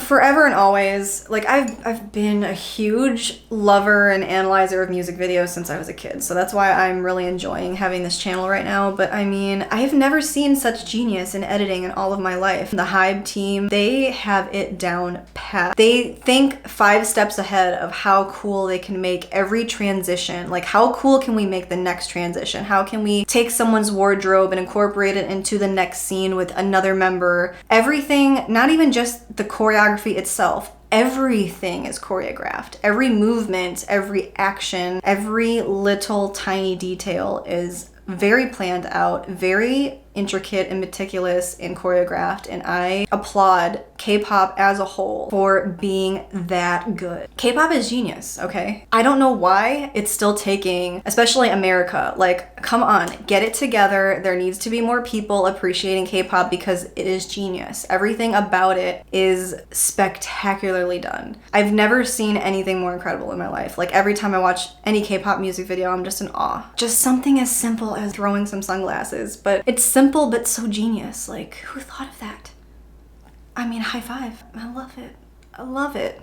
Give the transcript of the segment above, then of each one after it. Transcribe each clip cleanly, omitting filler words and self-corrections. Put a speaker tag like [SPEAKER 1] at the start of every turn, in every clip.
[SPEAKER 1] forever and always, like I've been a huge lover and analyzer of music videos since I was a kid, so that's why I'm really enjoying having this channel right now. But I mean, I have never seen such genius in editing in all of my life. The 𝗲𝗄 team, they have it down pat. They think 5 steps ahead of how cool they can make every transition. Like, how cool can we make the next transition? How can we take someone's wardrobe and incorporate it into the next scene with another member? Everything, not even just the choreography itself, everything is choreographed. Every movement, every action, every little tiny detail is very planned out, very intricate and meticulous and choreographed, and I applaud K-pop as a whole for being that good. K-pop is genius, okay? I don't know why it's still taking, especially America, like, come on, get it together. There needs to be more people appreciating K-pop because it is genius. Everything about it is spectacularly done. I've never seen anything more incredible in my life. Like, every time I watch any K-pop music video, I'm just in awe. Just something as simple as throwing some sunglasses, but it's simple but so genius. Like, who thought of that? I mean, high five. I love it. I love it.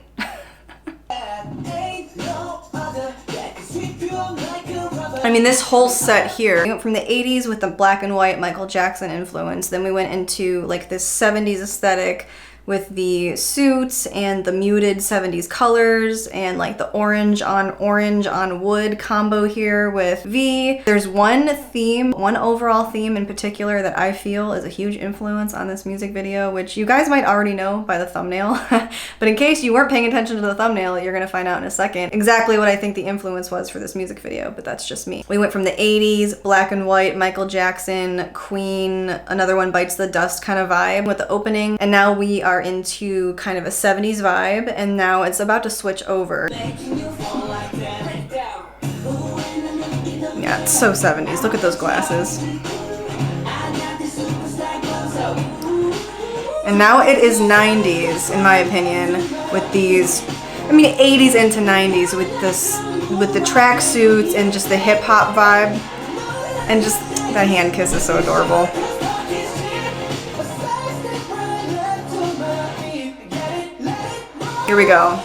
[SPEAKER 1] I mean, this whole set here, we went from the 80s with the black and white Michael Jackson influence, then we went into like this 70s aesthetic with the suits and the muted 70s colors and like the orange on wood combo here with V. There's one theme, one overall theme in particular that I feel is a huge influence on this music video, which you guys might already know by the thumbnail. But in case you weren't paying attention to the thumbnail, you're gonna find out in a second exactly what I think the influence was for this music video, but that's just me. We went from the 80s, black and white, Michael Jackson, Queen, Another One Bites the Dust kind of vibe with the opening, and now we are into kind of a 70s vibe, and now it's about to switch over. Yeah, it's so 70s. Look at those glasses. And now it is 90s, in my opinion, with these, I mean 80s into 90s with this, with the tracksuits and just the hip hop vibe, and just that hand kiss is so adorable. Here we go.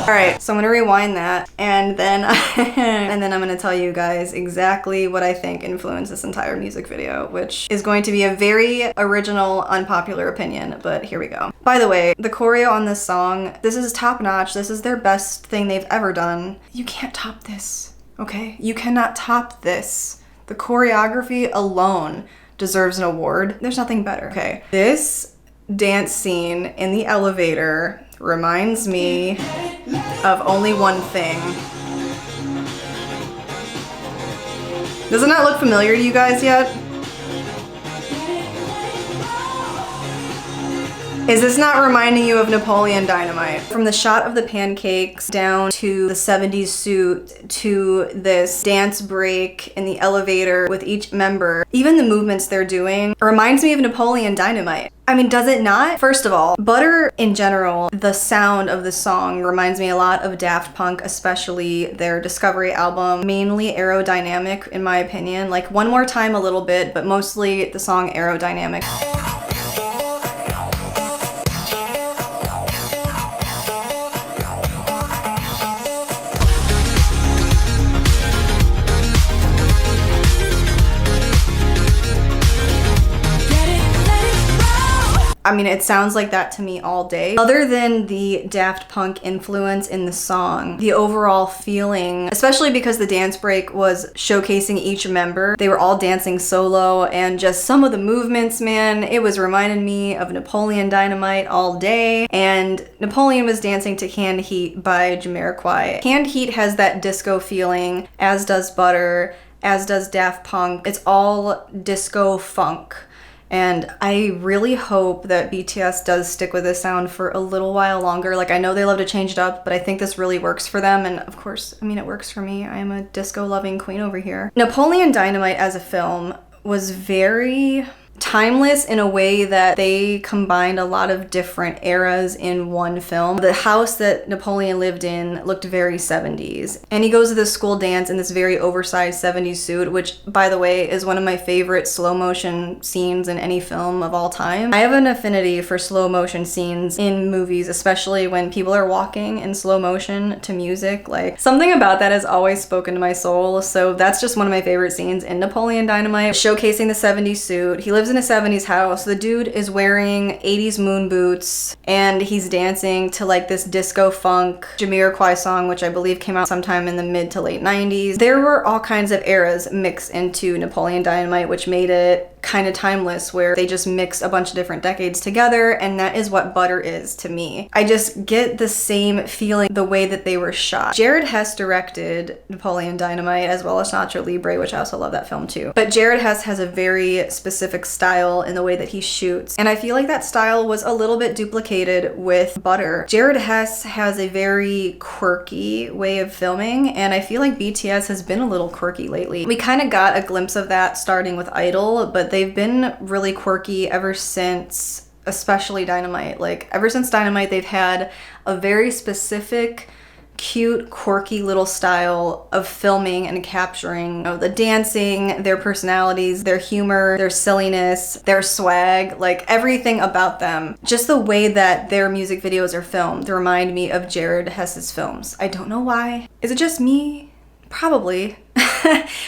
[SPEAKER 1] All right, so I'm gonna rewind that, and then I'm gonna tell you guys exactly what I think influenced this entire music video, which is going to be a very original, unpopular opinion, but here we go. By the way, the choreo on this song, this is top notch. This is their best thing they've ever done. You can't top this, okay? You cannot top this. The choreography alone deserves an award. There's nothing better, okay? This dance scene in the elevator reminds me of only one thing. Does it not look familiar to you guys yet? Is this not reminding you of Napoleon Dynamite? From the shot of the pancakes down to the 70s suit to this dance break in the elevator with each member, even the movements they're doing reminds me of Napoleon Dynamite. I mean, does it not? First of all, Butter in general, the sound of the song reminds me a lot of Daft Punk, especially their Discovery album, mainly aerodynamic in my opinion. Like One More Time a little bit, but mostly the song aerodynamic. I mean, it sounds like that to me all day. Other than the Daft Punk influence in the song, the overall feeling, especially because the dance break was showcasing each member, they were all dancing solo, and just some of the movements, man, it was reminding me of Napoleon Dynamite all day. And Napoleon was dancing to Canned Heat by 𝗵𝗃𝗁. Canned Heat has that disco feeling, as does Butter, as does Daft Punk. It's all disco funk. And I really hope that BTS does stick with this sound for a little while longer. Like, I know they love to change it up, but I think this really works for them. And of course, I mean, it works for me. I am a disco loving queen over here. Napoleon Dynamite as a film was very timeless in a way that they combined a lot of different eras in one film. The house that Napoleon lived in looked very 70s. And he goes to this school dance in this very oversized 70s suit, which, by the way, is one of my favorite slow motion scenes in any film of all time. I have an affinity for slow motion scenes in movies, especially when people are walking in slow motion to music. Like, something about that has always spoken to my soul. So that's just one of my favorite scenes in Napoleon Dynamite, showcasing the 70s suit. He lives in a 70s house. The dude is wearing 80s moon boots and he's dancing to like this disco funk 𝗵𝗃𝗁 song, which I believe came out sometime in the mid to late 90s. There were all kinds of eras mixed into Napoleon Dynamite, which made it kind of timeless, where they just mixed a bunch of different decades together, and that is what Butter is to me. I just get the same feeling the way that they were shot. 𝗬𝗲𝗃 directed Napoleon Dynamite, as well as 𝗏𝗏 𝘂𝐵𝑟, which I also love that film too. But 𝗬𝗏𝗃 has a very specific style in the way that he shoots, and I feel like that style was a little bit duplicated with Butter. 𝗬𝗏𝗃 has a very quirky way of filming, and I feel like BTS has been a little quirky lately. We kind of got a glimpse of that starting with Idol, but they've been really quirky ever since, especially Dynamite. Like, ever since Dynamite, they've had a very specific, cute, quirky little style of filming and capturing, you know, the dancing, their personalities, their humor, their silliness, their swag, like everything about them. Just the way that their music videos are filmed remind me of 𝗬𝗏𝗃's films. I don't know why. Is it just me? Probably.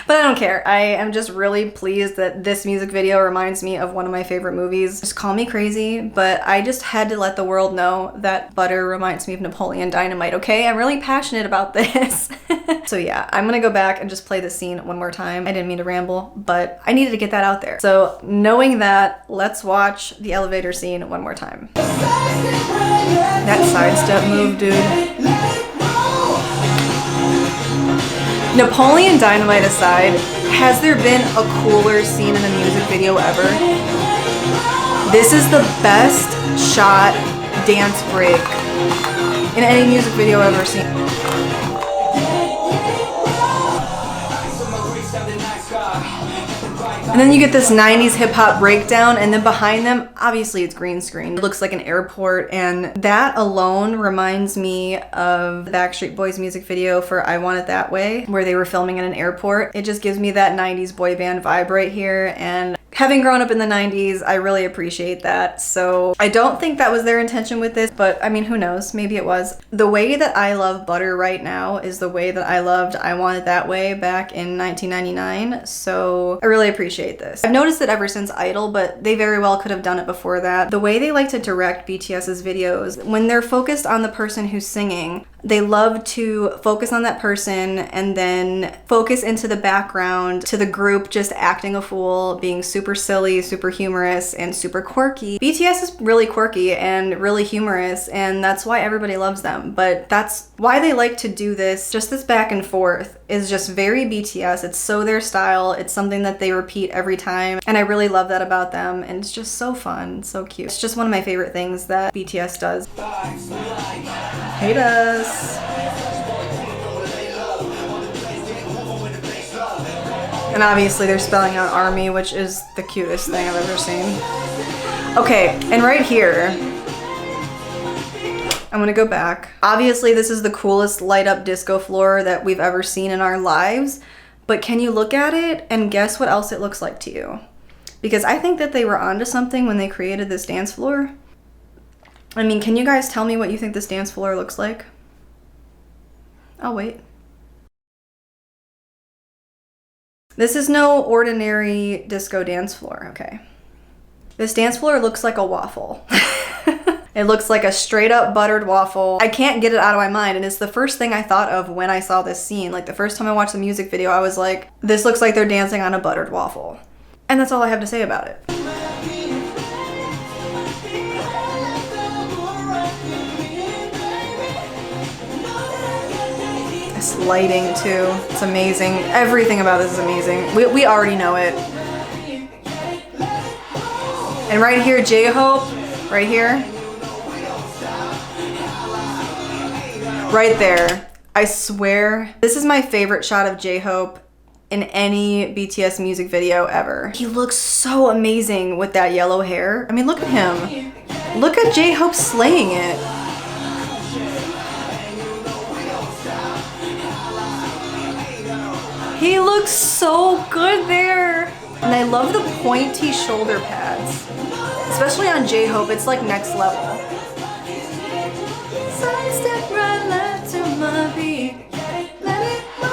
[SPEAKER 1] But I don't care. I am just really pleased that this music video reminds me of one of my favorite movies. Just call me crazy, but I just had to let the world know that Butter reminds me of Napoleon Dynamite, okay? I'm really passionate about this. So yeah, I'm gonna go back and just play the scene one more time. I didn't mean to ramble, but I needed to get that out there. So knowing that, let's watch the elevator scene one more time. That sidestep move, dude. Napoleon Dynamite aside, has there been a cooler scene in a music video ever? This is the best shot dance break in any music video I've ever seen. And then you get this 90s hip-hop breakdown, and then behind them, obviously it's green screen. It looks like an airport, and that alone reminds me of the Backstreet Boys music video for I Want It That Way, where they were filming in an airport. It just gives me that 90s boy band vibe right here, and having grown up in the 90s, I really appreciate that. So I don't think that was their intention with this, but I mean, who knows? Maybe it was. The way that I love Butter right now is the way that I loved I Want It That Way back in 1999. So I really appreciate this. I've noticed it ever since Idol, but they very well could have done it before that. The way they like to direct BTS's videos, when they're focused on the person who's singing, they love to focus on that person and then focus into the background to the group just acting a fool, being super silly, super humorous, and super quirky. BTS is really quirky and really humorous, and that's why everybody loves them. But that's why they like to do this, just this back and forth is just very BTS. It's so their style. It's something that they repeat every time, and I really love that about them, and it's just so fun, so cute. It's just one of my favorite things that BTS does. Hate us. And obviously they're spelling out army, which is the cutest thing I've ever seen. Okay, and right here, I'm gonna go back. Obviously this is the coolest light up disco floor that we've ever seen in our lives, but can you look at it and guess what else it looks like to you? Because I think that they were onto something when they created this dance floor. I mean, can you guys tell me what you think this dance floor looks like? I'll wait. This is no ordinary disco dance floor, okay? This dance floor looks like a waffle. It looks like a straight up buttered waffle. I can't get it out of my mind, and it's the first thing I thought of when I saw this scene. Like, the first time I watched the music video, I was like, this looks like they're dancing on a buttered waffle. And that's all I have to say about it. This lighting too, it's amazing. Everything about this is amazing. We already know it. And right here, J-Hope, right here. Right there. I swear, this is my favorite shot of J-Hope in any BTS music video ever. He looks so amazing with that yellow hair. I mean, look at him. Look at J-Hope slaying it. He looks so good there. And I love the pointy shoulder pads. Especially on J-Hope, it's like next level. Sidestep right left to my beat. Let it go.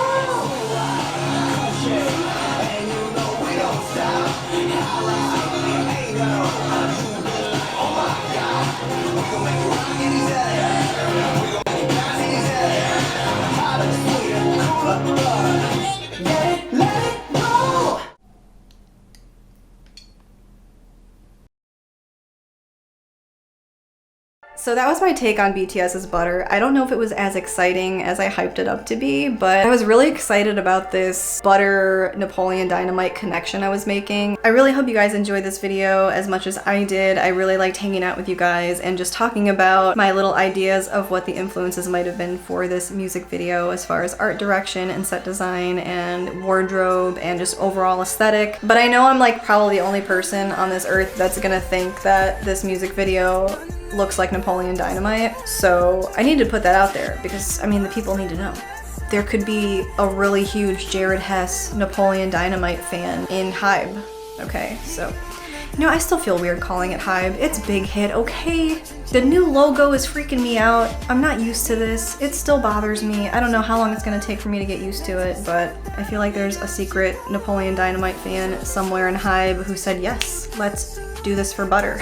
[SPEAKER 1] So that was my take on BTS's Butter. I don't know if it was as exciting as I hyped it up to be, but I was really excited about this Butter Napoleon Dynamite connection I was making. I really hope you guys enjoyed this video as much as I did. I really liked hanging out with you guys and just talking about my little ideas of what the influences might have been for this music video as far as art direction and set design and wardrobe and just overall aesthetic. But I know I'm like probably the only person on this earth that's gonna think that this music video looks like Napoleon Dynamite, so I need to put that out there because, I mean, the people need to know. There could be a really huge 𝗬𝗲𝗁 Napoleon Dynamite fan in 𝗏𝗵, okay? So, you know, I still feel weird calling it 𝗏𝗵. It's Big Hit, okay? The new logo is freaking me out. I'm not used to this. It still bothers me. I don't know how long it's gonna take for me to get used to it, but I feel like there's a secret Napoleon Dynamite fan somewhere in 𝗏𝗵 who said, yes, let's do this for Butter.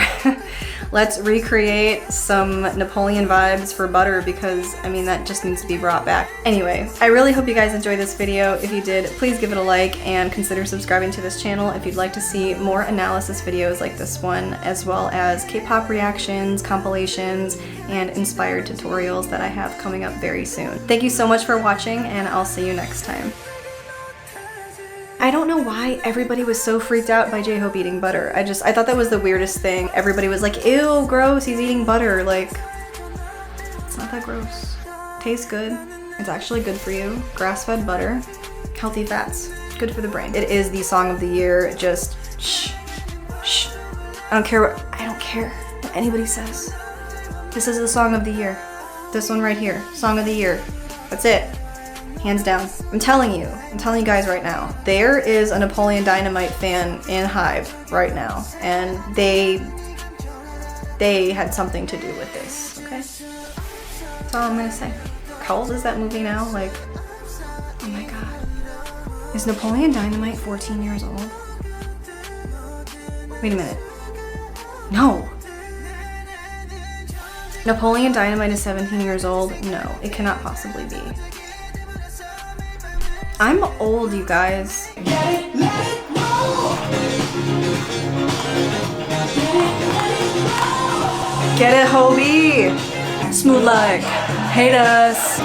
[SPEAKER 1] Let's recreate some Napoleon vibes for Butter because, I mean, that just needs to be brought back. Anyway, I really hope you guys enjoyed this video. If you did, please give it a like and consider subscribing to this channel if you'd like to see more analysis videos like this one, as well as K-pop reactions, compilations, and inspired tutorials that I have coming up very soon. Thank you so much for watching, and I'll see you next time. I don't know why everybody was so freaked out by J-Hope eating butter. I thought that was the weirdest thing. Everybody was like, ew, gross, he's eating butter. Like, it's not that gross. Tastes good. It's actually good for you. Grass-fed butter, healthy fats, good for the brain. It is the song of the year. Just shh, shh. I don't care what anybody says. This is the song of the year. This one right here, song of the year. That's it. Hands down. I'm telling you guys right now, there is a Napoleon Dynamite fan in 𝗏𝗵 right now, and they had something to do with this, okay? That's all I'm gonna say. How old is that movie now? Like, oh my god. Is Napoleon Dynamite 14 years old? Wait a minute. No. Napoleon Dynamite is 17 years old? No, it cannot possibly be. I'm old, you guys. Get it, 𝗀𝗶𝗁. Smooth like. Hate us.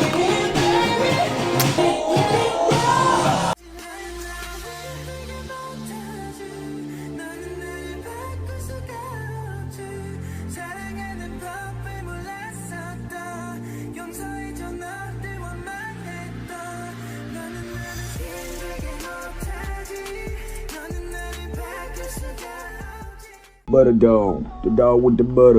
[SPEAKER 2] Butter dog, the dog with the butter.